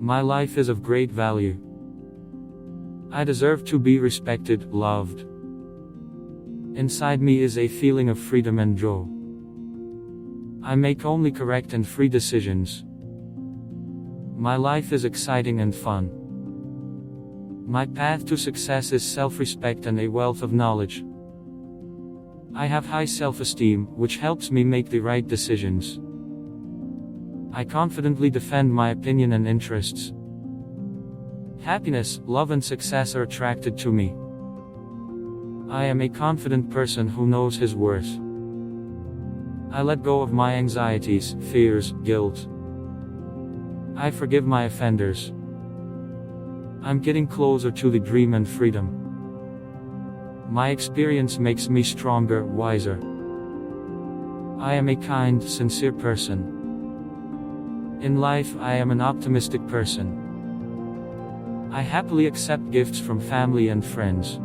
My life is of great value. I deserve to be respected, loved. Inside me is a feeling of freedom and joy. I make only correct and free decisions. My life is exciting and fun. My path to success is self-respect and a wealth of knowledge. I have high self-esteem, which helps me make the right decisions. I confidently defend my opinion and interests. Happiness, love and success are attracted to me. I am a confident person who knows his worth. I let go of my anxieties, fears, guilt. I forgive my offenders. I'm getting closer to the dream and freedom. My experience makes me stronger, wiser. I am a kind, sincere person. In life, I am an optimistic person. I happily accept gifts from family and friends.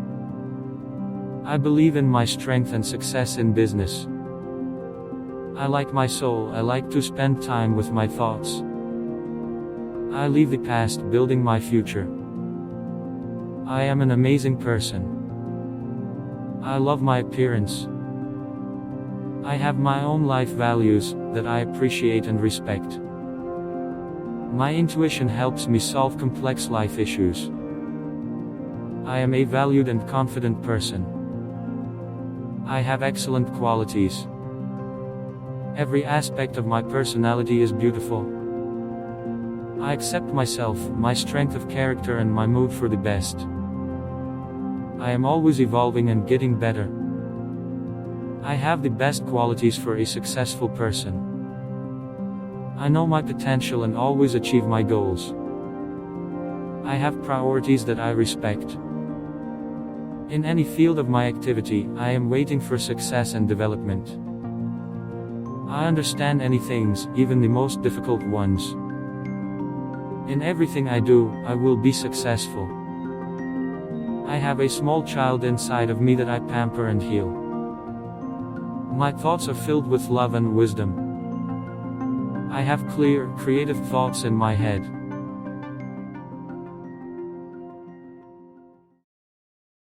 I believe in my strength and success in business. I like my soul, I like to spend time with my thoughts. I leave the past, building my future. I am an amazing person. I love my appearance. I have my own life values that I appreciate and respect. My intuition helps me solve complex life issues. I am a valued and confident person. I have excellent qualities. Every aspect of my personality is beautiful. I accept myself, my strength of character and my mood for the best. I am always evolving and getting better. I have the best qualities for a successful person. I know my potential and always achieve my goals. I have priorities that I respect. In any field of my activity, I am waiting for success and development. I understand any things, even the most difficult ones. In everything I do, I will be successful. I have a small child inside of me that I pamper and heal. My thoughts are filled with love and wisdom. I have clear, creative thoughts in my head.